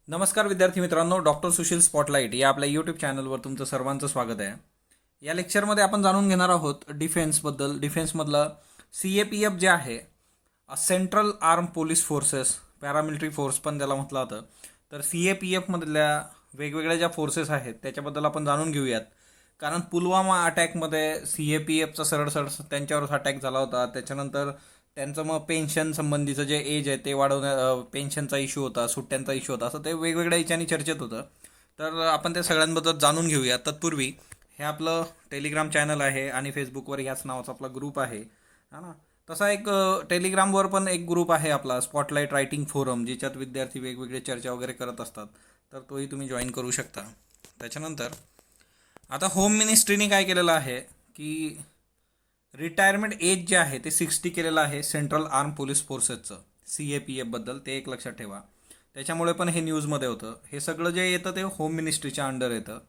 नमस्कार विद्यार्थी मित्रांनो, डॉक्टर सुशील स्पॉटलाइट या आपल्या यूट्यूब चॅनलवर तुमचं सर्वांचं स्वागत आहे. या लेक्चरमध्ये आपण जाणून घेणार आहोत डिफेन्सबद्दल. डिफेन्समधलं CAPF जे आहे, central arm police forces, paramilitary force पण त्याला म्हटलं जातं. तर CAPFमधल्या वेगवेगळ्या ज्या फोर्सेस आहेत त्याच्याबद्दल आपण जाणून घेऊयात. कारण पुलवामा अटॅकमध्ये CAPFचा सरळ त्यांच्यावरच अटॅक झाला होता. त्याच्यानंतर त्यांचं मग पेन्शन संबंधीचं जे एज आहे ते पेन्शनचा इश्यू होता, सुट्ट्यांचा इश्यू होता, असं ते वेगवेगळ्या याच्याने चर्चेत होतं. तर आपण त्या सगळ्यांबद्दल जाणून घेऊया. तत्पूर्वी हे आपलं टेलिग्राम चॅनल आहे आणि फेसबुकवर ह्याच नावाचा आपला ग्रुप आहे, हा ना. तसा एक टेलिग्रामवर पण एक ग्रुप आहे आपला, स्पॉटलाइट रायटिंग फोरम, ज्याच्यात विद्यार्थी वेगवेगळे चर्चा वगैरे करत असतात. तर तोही तुम्ही जॉईन करू शकता. त्याच्यानंतर आता होम मिनिस्ट्रीने काय केलेलं आहे की रिटायरमेंट एज जे आहे ते 60 केलेलं आहे सेंट्रल आर्म पोलीस फोर्सेसचं. CAPFबद्दल ते एक लक्षात ठेवा. त्याच्यामुळे पण हे न्यूजमध्ये होतं. हे सगळं जे येतं ते होम मिनिस्ट्रीच्या अंडर येतं,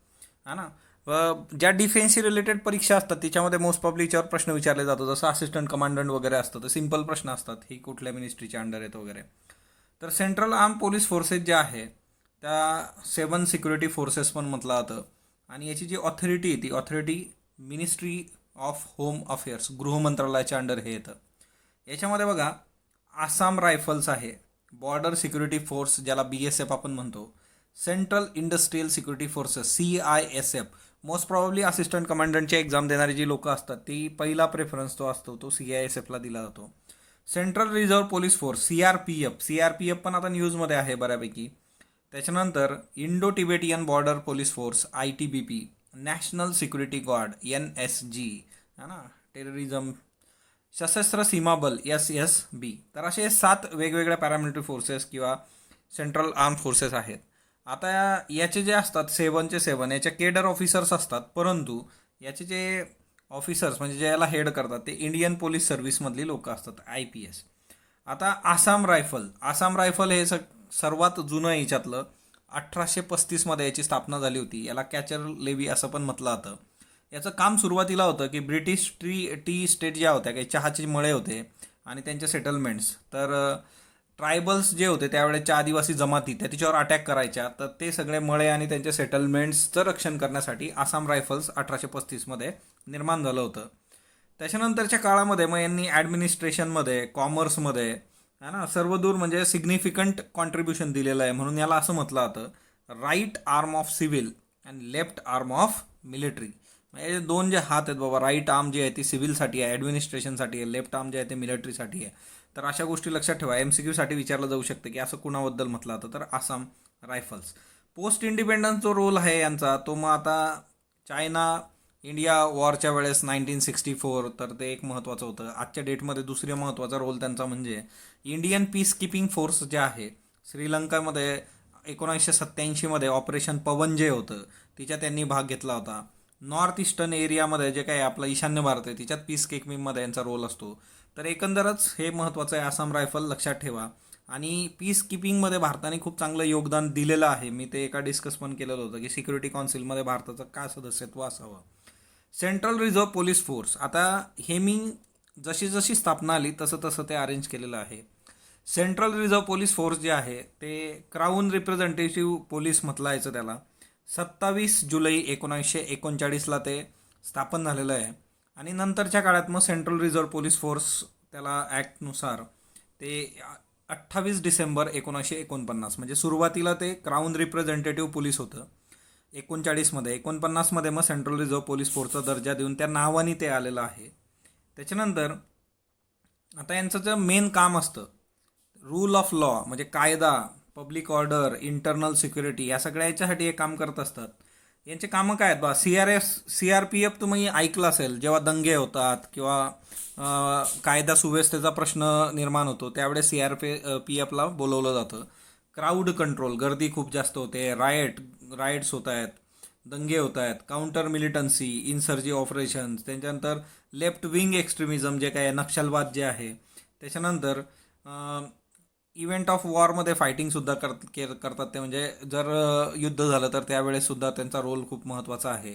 हा ना. ज्या डिफेन्सशी रिलेटेड परीक्षा असतात त्याच्यामध्ये मोस्ट प्रॉब्ली याच्यावर प्रश्न विचारले जातो, जसं असिस्टंट कमांडंट वगैरे असतं, तर सिम्पल प्रश्न असतात, ही कुठल्या मिनिस्ट्रीच्या अंडर येतं वगैरे. तर सेंट्रल आर्म पोलीस फोर्सेस जे आहे त्या 7 सिक्युरिटी फोर्सेस पण म्हटलं जातं. आणि याची जी ऑथॉरिटी आहे ती authority ministry of home affairs, गृह मंत्रालयाच्या अंडर हे येतं. याच्यामध्ये बघा, आसाम रायफल्स आहे, बॉर्डर सिक्युरिटी फोर्स ज्याला BSF आपण म्हणतो, central industrial security forces CISF. Most probably assistant कमांडंटची एक्झाम देणारी जी लोक असतात ती पहिला प्रेफरन्स तो असतो, तो CISFला दिला जातो. Central reserve police force CRPF पण आता न्यूजमध्ये आहे बऱ्यापैकी. त्याच्यानंतर Indo Tibetan border police force ITBP, national security guard NSG, है ना, टेररिझम, सशस्त्र सीमा बल SSB. तर असे 7 वेगवेगळ्या पॅरामिलिटरी फोर्सेस किंवा सेंट्रल आर्म फोर्सेस आहेत. आता याचे जे असतात 7 याचे केडर ऑफिसर्स असतात, परंतु याचे जे ऑफिसर्स म्हणजे जे याला हेड करतात ते इंडियन पोलीस सर्व्हिसमधली लोक असतात, IPS. आता आसाम रायफल हे सर्वात जुनं याच्यातलं. 1835मध्ये याची स्थापना झाली होती. याला कॅचर लेवी असं पण म्हटलं जातं. याचं काम सुरुवातीला होतं की ब्रिटिश टी स्टेट ज्या होत्या, काही चहाचे मळे होते आणि त्यांचे सेटलमेंट्स, तर ट्रायबल्स जे होते त्यावेळेच्या आदिवासी जमाती त्या तिच्यावर अटॅक करायच्या. तर ते सगळे मळे आणि त्यांच्या सेटलमेंट्सचं रक्षण करण्यासाठी आसाम रायफल्स 1835मध्ये निर्माण झालं होतं. त्याच्यानंतरच्या काळामध्ये मग यांनी ॲडमिनिस्ट्रेशनमध्ये, कॉमर्समध्ये, है ना, सर्वदूर म्हणजे सिग्निफिकंट कॉन्ट्रीब्युशन दिलेलं आहे. म्हणून याला असं म्हटलं जातं right arm of civil and left arm of military. म्हणजे दोन जे हात आहेत बाबा, राईट आर्म जी आहे ती सिव्हिलसाठी आहे, ॲडमिनिस्ट्रेशनसाठी आहे, लेफ्ट आर्म जे आहे ते मिलिटरीसाठी आहे. तर अशा गोष्टी लक्षात ठेवा. MCQसाठी विचारलं जाऊ शकतं की असं कुणाबद्दल म्हटलं जातं, तर आसाम रायफल्स. पोस्ट इंडिपेंडन्स जो रोल आहे यांचा, तो मग आता चायना इंडिया वॉरच्या वेळेस 1964, तर ते एक महत्त्वाचं होतं. आजच्या डेटमध्ये दुसरा महत्त्वाचा रोल त्यांचा म्हणजे इंडियन पीस कीपिंग फोर्स जे आहे, श्रीलंकामध्ये 1987मध्ये ऑपरेशन पवन जे होतं तिच्यात त्यांनी भाग घेतला होता. नॉर्थ ईस्टर्न एरियामध्ये जे काही आपला ईशान्य भारत आहे तिच्यात पीस कीपिंगमध्ये यांचा रोल असतो. तर एकंदरच हे महत्त्वाचं आहे, आसाम रायफल लक्षात ठेवा. आणि पीस कीपिंगमध्ये भारताने खूप चांगलं योगदान दिलेलं आहे. मी ते एका डिस्कस पण केलेलं होतं की सिक्युरिटी काउन्सिलमध्ये भारताचं का सदस्यत्व असावं. सेंट्रल रिझर्व्ह पोलीस फोर्स, आता हे मी जशी जशी स्थापना आली तसं तसं ते अरेंज केलेलं आहे. सेंट्रल रिझर्व्ह पोलीस फोर्स जे आहे ते क्राऊन रिप्रेझेंटेटिव्ह पोलीस म्हटलं यायचं त्याला. 27 जुलै 1939ला ते स्थापन झालेलं आहे. आणि नंतरच्या काळात मग सेंट्रल रिझर्व्ह पोलीस फोर्स त्याला ॲक्टनुसार ते 28 डिसेंबर 1949, म्हणजे सुरुवातीला ते क्राऊन रिप्रेझेंटेटिव्ह पोलीस होतं 39मध्ये. 49मध्ये मग सेंट्रल रिझर्व्ह पोलीस फोर्सचा दर्जा देऊन त्या नावाने ते आलेलं आहे. त्याच्यानंतर आता यांचं जे मेन काम असतं, रूल ऑफ लॉ म्हणजे कायदा, पब्लिक ऑर्डर, इंटरनल सिक्युरिटी, या सगळ्या याच्यासाठी हे काम करत असतात. यांचे कामं काय आहेत बा. CRPF तुम्ही ऐकलं असेल, जेव्हा दंगे होतात किंवा कायदा सुव्यवस्थेचा प्रश्न निर्माण होतो त्यावेळेस CRPFला बोलवलं जातं. क्राऊड कंट्रोल, गर्दी खूप जास्त होते, रायट्स होत आहेत, दंगे होत आहेत, काउंटर मिलिटन्सी, इन्सर्जी ऑपरेशन्स, त्याच्यानंतर लेफ्ट विंग एक्स्ट्रीमिझम जे काय नक्षलवाद जे आहे, त्याच्यानंतर इव्हेंट ऑफ वॉरमध्ये फायटिंगसुद्धा करतात ते, म्हणजे जर युद्ध झालं तर त्यावेळेससुद्धा त्यांचा रोल खूप महत्त्वाचा आहे.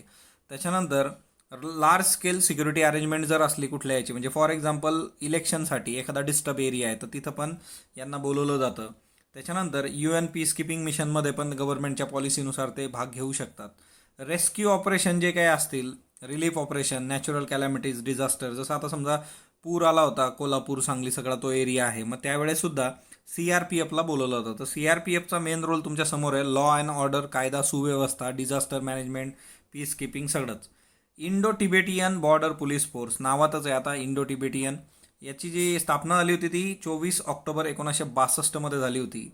त्याच्यानंतर लार्ज स्केल सिक्युरिटी अरेंजमेंट जर असली कुठल्या याची, म्हणजे फॉर एक्झाम्पल इलेक्शनसाठी एखादा डिस्टर्ब एरिया आहे तर तिथं पण यांना बोलवलं जातं. त्याच्यानंतर UN पीस कीपिंग मिशनमध्ये पण गव्हर्नमेंटच्या पॉलिसीनुसार ते भाग घेऊ शकतात. रेस्क्यू ऑपरेशन जे काही असतील, relief operation, natural calamities, disaster, जसं आता समजा पूर आला होता, कोल्हापूर सांगली सगळा तो एरिया आहे, मग त्यावेळेसुद्धा CRPFला बोलवलं होतं. तर CRPFचा मेन रोल तुमच्या समोर आहे, लॉ अँड ऑर्डर, कायदा सुव्यवस्था, डिझास्टर मॅनेजमेंट, पीस कीपिंग सगळंच. Indo Tibetan border police force नावातच आहे आता इंडो टिबेटियन. याची जी स्थापना झाली होती ती 24 ऑक्टोबर 1962 झाली होती.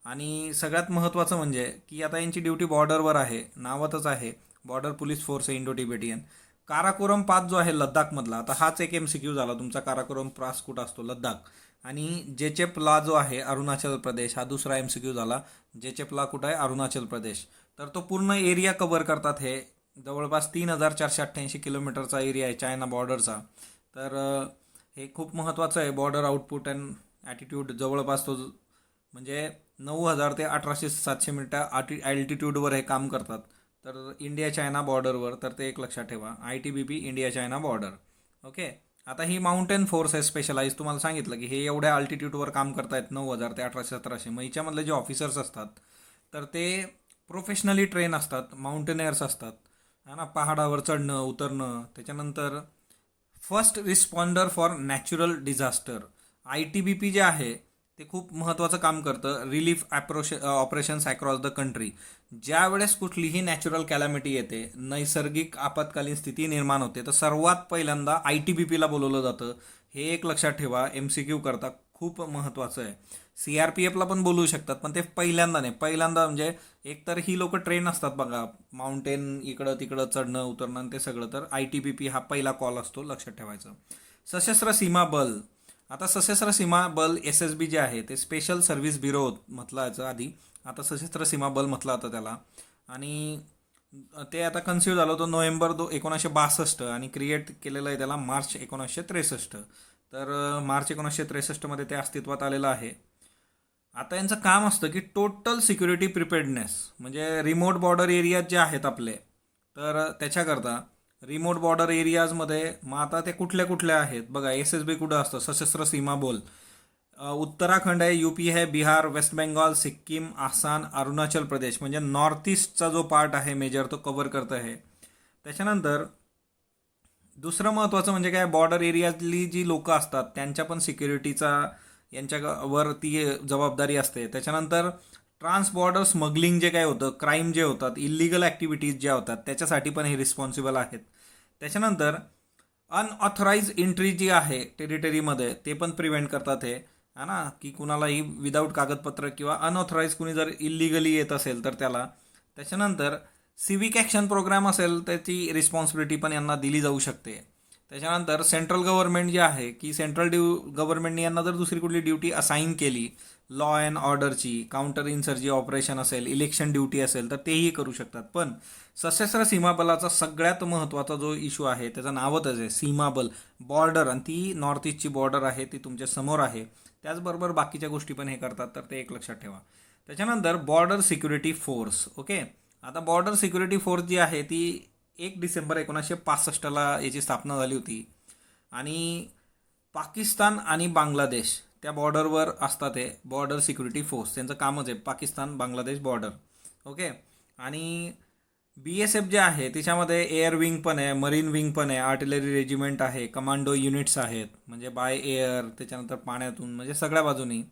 आणि सगळ्यात महत्त्वाचं म्हणजे की आता यांची ड्युटी बॉर्डरवर आहे, नावातच आहे बॉर्डर पोलीस फोर्स आहे इंडो टिबेटियन. काराकोरम पास जो आहे लद्दाखमधला, आता हाच एक MCQ झाला तुमचा, काराकोरम पास कुठं असतो, लद्दाख. आणि जेचेपला जो आहे अरुणाचल प्रदेश, हा दुसरा MCQ झाला. जेचेपला कुठं आहे, अरुणाचल प्रदेश. तर तो पूर्ण एरिया कव्हर करतात. हे जवळपास 3488 किलोमीटरचा एरिया आहे चायना बॉर्डरचा. तर हे खूप महत्त्वाचं आहे. बॉर्डर आउटपुट अँड ॲटिट्यूड जवळपास तो म्हणजे 9000 ते 1800-700 मीटर ॲल्टिट्यूडवर हे काम करतात. तर इंडिया चायना बॉर्डरवर, तर ते एक लक्षात ठेवा, ITBP India China border. Okay. आता ही माउंटेन फोर्स आहे स्पेशलाइज. तुम्हाला सांगितलं की हे एवढ्या अल्टिट्यूडवर काम करतायत 9000 ते 1800-1700. मग हिच्यामधले जे ऑफिसर्स असतात तर ते प्रोफेशनली ट्रेन असतात, माउंटेनियर्स असतात, है ना, पहाडावर चढणं उतरणं. त्याच्यानंतर first responder for natural disaster, ITBP जे आहे ते खूप महत्त्वाचं काम करतं. Relief operations across the country. ज्या वेळेस कुठलीही नॅचरल कॅलॅमिटी येते, नैसर्गिक आपत्कालीन स्थिती निर्माण होते, तर सर्वात पहिल्यांदा ITBPला बोलवलं जातं. हे एक लक्षात ठेवा, MCQ करता खूप महत्त्वाचं आहे. CRPFला पण बोलवू शकतात, पण ते पहिल्यांदा नाही. पहिल्यांदा म्हणजे एकतर ही लोक ट्रेन असतात बघा, माउंटेन इकडं तिकडं चढणं उतरणं आणि ते सगळं, तर ITBP हा पहिला कॉल असतो, लक्षात ठेवायचं. सशस्त्र सीमा बल. आता सशस्त्र सीमा बल SSB जे आहे ते स्पेशल सर्व्हिस ब्युरो म्हटलं याचं आधी, आता सशस्त्र सीमा बल म्हटलं आता त्याला. आणि ते आता कन्सिव्ह झालं होतं नोव्हेंबर 1962 आणि क्रिएट केलेलं आहे त्याला मार्च 1963. तर मार्च 1963 ते अस्तित्वात आलेलं आहे. आता यांचं काम असतं की टोटल सिक्युरिटी प्रिपेअर्डनेस, म्हणजे रिमोट बॉर्डर एरियाज जे आहेत आपले, तर त्याच्याकरता रिमोट बॉर्डर एरियाजमध्ये मग आता ते कुठल्या कुठल्या आहेत बघा. SSB कुठं असतं, सशस्त्र सीमा बल. उत्तराखंड आहे, UP आहे, बिहार, वेस्ट बेंगॉल, सिक्कीम, आसाम, अरुणाचल प्रदेश, म्हणजे नॉर्थ ईस्टचा जो पार्ट आहे मेजर तो कव्हर करतं आहे. त्याच्यानंतर दुसरं महत्त्वाचं म्हणजे काय, बॉर्डर एरियातली जी लोकं असतात त्यांच्या पण सिक्युरिटीचा यांच्यावर ती जबाबदारी असते. त्याच्यानंतर ट्रान्स बॉर्डर स्मगलिंग जे काय होतं, क्राईम जे होतात, इलिगल ॲक्टिव्हिटीज ज्या होतात त्याच्यासाठी पण हे रिस्पॉन्सिबल आहेत. त्याच्यानंतर अनऑथराईज एंट्री जी आहे टेरिटरीमध्ये ते पण प्रिव्हेंट करतात हे, है ना, की कुणालाही विदाऊट कागदपत्र किंवा अनऑथराईज कुणी जर इलिगली येत असेल तर त्याला. त्याच्यानंतर सिविक ॲक्शन प्रोग्राम असेल त्याची रिस्पॉन्सिबिलिटी पण यांना दिली जाऊ शकते. त्याच्यानंतर सेंट्रल गव्हर्नमेंट जे आहे की सेंट्रल गव्हर्नमेंटने यांना जर दुसरी कुठली ड्युटी असाईन केली, लॉ अँड ऑर्डरची, काउंटर इन्सर्जी ऑपरेशन असेल, इलेक्शन ड्युटी असेल, तर तेही करू शकतात. पण सशस्त्र सीमा बलाचा सगळ्यात महत्त्वाचा जो इश्यू आहे त्याचं नावच आहे सीमा बल, बॉर्डर, आणि ती नॉर्थ ईस्टची बॉर्डर आहे ती तुमच्या समोर आहे. त्याचबरोबर बाकीच्या गोष्टी पण हे करतात, तर ते एक लक्षात ठेवा. त्याच्यानंतर बॉर्डर सिक्युरिटी फोर्स. ओके. आता बॉर्डर सिक्युरिटी फोर्स जी आहे ती 1 डिसेंबर 1965 याची स्थापना झाली होती. आणि पाकिस्तान आणि बांगलादेश त्या बॉर्डरवर असतात हे बॉर्डर सिक्युरिटी फोर्स. त्यांचं कामच आहे पाकिस्तान बांगलादेश बॉर्डर. ओके. आणि BSF जे आहे त्याच्यामध्ये एअर विंग पण आहे, मरीन विंग पण आहे, आर्टिलरी रेजिमेंट आहे, कमांडो युनिट्स आहेत, म्हणजे बाय एअर, त्याच्यानंतर पाण्यातून, म्हणजे सगळ्या बाजूनी.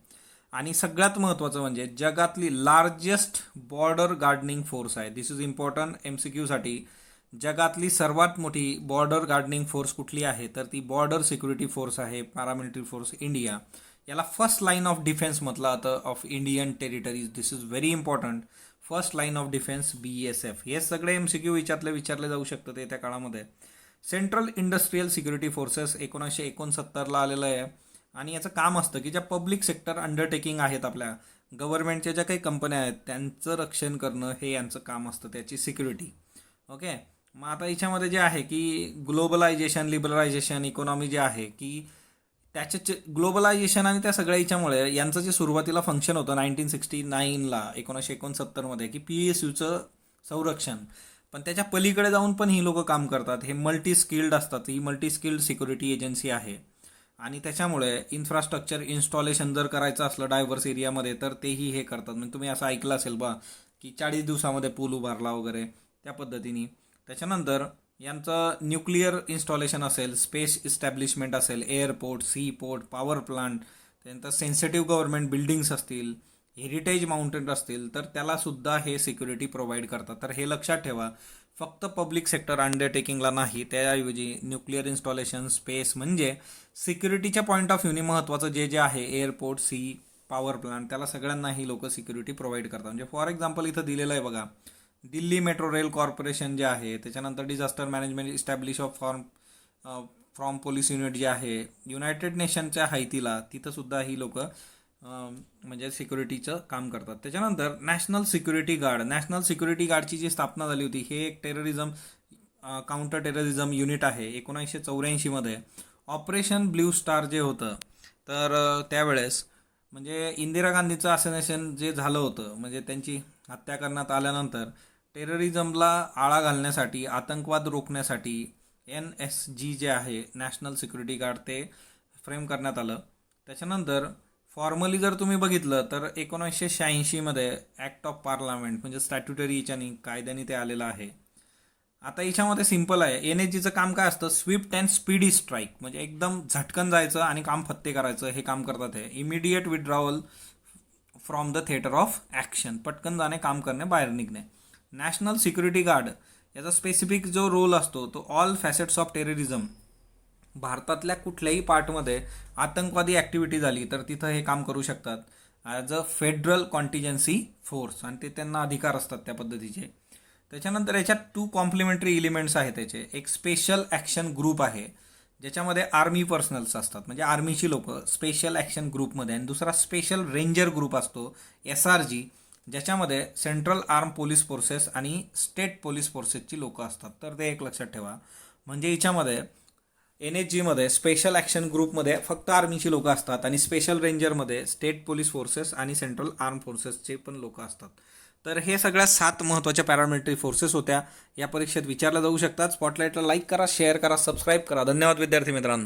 आणि सगळ्यात महत्त्वाचं म्हणजे जगातली लार्जेस्ट बॉर्डर गार्डनिंग फोर्स आहे. दिस इज इम्पॉर्टंट MCQसाठी. जगातली सर्वात मोठी बॉर्डर गार्डनिंग फोर्स कुठली आहे, तर ती बॉर्डर सिक्युरिटी फोर्स आहे, पॅरामिलिटरी फोर्स इंडिया. याला फर्स्ट लाईन ऑफ डिफेन्स म्हटलं जातं of Indian territories. This is very important. First line of defence BSF. हे सगळे MCQ विचारले जाऊ शकतं ते त्या काळामध्ये. सेंट्रल इंडस्ट्रियल सिक्युरिटी फोर्सेस 1969 आलेलं आहे. आणि याचं काम असतं की ज्या पब्लिक सेक्टर अंडरटेकिंग आहेत आपल्या गव्हर्नमेंटच्या ज्या काही कंपन्या आहेत त्यांचं रक्षण करणं हे यांचं काम असतं, त्याची सिक्युरिटी. ओके. मग आता याच्यामध्ये जे आहे की ग्लोबलायझेशन, लिबरलायझेशन, इकॉनॉमी जे आहे की त्याचे ग्लोबलायझेशन आणि त्या सगळ्या याच्यामुळे यांचं जे सुरुवातीला फंक्शन होतं 1969 की PSUचं संरक्षण, पण त्याच्या पलीकडे जाऊन पण ही लोकं काम करतात. हे मल्टी स्किल्ड असतात, ही मल्टी स्किल्ड सिक्युरिटी एजन्सी आहे. आणि त्याच्यामुळे इन्फ्रास्ट्रक्चर इन्स्टॉलेशन जर करायचं असलं डायव्हर्स एरियामध्ये तर तेही हे करतात. म्हणजे तुम्ही असं ऐकलं असेल बा की 40 दिवसामध्ये पूल उभारला वगैरे त्या पद्धतीने. त्याच्यानंतर यांचं न्यूक्लिअर इन्स्टॉलेशन असेल, स्पेस इस्टॅब्लिशमेंट असेल, airport, sea port, power plant, त्यानंतर सेन्सिटिव्ह गव्हर्नमेंट बिल्डिंग्स असतील, हेरिटेज माउंटेन असतील, तर त्यालासुद्धा हे सिक्युरिटी प्रोव्हाइड करतात. तर हे लक्षात ठेवा, फक्त पब्लिक सेक्टर अंडरटेकिंगला नाही, त्याऐवजी न्यूक्लिअर इन्स्टॉलेशन, स्पेस म्हणजे सिक्युरिटीच्या पॉईंट ऑफ व्ह्यूने महत्त्वाचं जे जे आहे एअरपोर्ट, सी, पॉवर प्लांट, त्याला सगळ्यांना ही लोक सिक्युरिटी प्रोव्हाइड करतात. म्हणजे फॉर एक्झाम्पल इथं दिलेलं आहे बघा, दिल्ली मेट्रो रेल कॉर्पोरेशन जे आहे, त्याच्यानंतर disaster management establish of from police unit जे आहे युनायटेड नेशनच्या हायतीला, तिथंसुद्धा ही लोक म्हणजे सिक्युरिटीचं काम करतात. त्याच्यानंतर नॅशनल सिक्युरिटी गार्डची जी स्थापना झाली होती, हे एक टेररिझम काउंटर टेररिझम युनिट आहे. 1984मध्ये ऑपरेशन ब्ल्यू स्टार जे होतं, तर त्यावेळेस म्हणजे इंदिरा गांधीचं असॅसिनेशन जे झालं होतं, म्हणजे त्यांची हत्या करण्यात आल्यानंतर टेररिझमला आळा घालण्यासाठी, आतंकवाद रोखण्यासाठी NSG जे आहे नॅशनल सिक्युरिटी गार्ड ते फ्रेम करण्यात आलं. त्याच्यानंतर फॉर्मली जर तुम्ही बघितलं तर 1986मध्ये ॲक्ट ऑफ पार्लमेंट म्हणजे स्टॅट्युटरी याच्यानी कायद्याने ते आलेलं आहे. आता याच्यामध्ये सिम्पल आहे, NSGचं काम काय असतं, स्विफ्ट अँड स्पीडी स्ट्राईक, म्हणजे एकदम झटकन जायचं आणि काम फत्ते करायचं, हे काम करतात. हे immediate withdrawal from the theatre of action, पटकन जाणे, काम करणे, बाहेर निघणे. नॅशनल सिक्युरिटी गार्ड याचा स्पेसिफिक जो रोल असतो तो ऑल फॅसेट्स ऑफ टेररिझम, भारतातल्या कुठल्याही पार्टमध्ये आतंकवादी ॲक्टिव्हिटी झाली तर तिथं हे काम करू शकतात as a federal contingency force, आणि ते त्यांना अधिकार असतात त्या पद्धतीचे. त्याच्यानंतर याच्यात 2 कॉम्प्लिमेंटरी एलिमेंट्स आहेत त्याचे. एक स्पेशल ॲक्शन ग्रुप आहे ज्याच्यामध्ये आर्मी पर्सनल्स असतात, म्हणजे आर्मीची लोक स्पेशल ॲक्शन ग्रुपमध्ये, आणि दुसरा स्पेशल रेंजर ग्रुप असतो SRG, ज्याच्यामध्ये सेंट्रल आर्म पोलीस फोर्सेस आणि स्टेट पोलीस फोर्सेसची लोक असतात. तर ते एक लक्षात ठेवा. म्हणजे याच्यामध्ये NSGमध्ये स्पेशल ॲक्शन ग्रुपमध्ये फक्त आर्मीची लोक असतात आणि स्पेशल रेंजरमध्ये स्टेट पोलीस फोर्सेस आणि सेंट्रल आर्म फोर्सेसचे पण लोक असतात. तर हे सगळ्या 7 महत्त्वाच्या पॅरामिलिटरी फोर्सेस होत्या. या परीक्षेत विचारल्या जाऊ शकतात. स्पॉटलाईटला लाईक करा, शेअर करा, सबस्क्राईब करा. धन्यवाद विद्यार्थी मित्रांनो.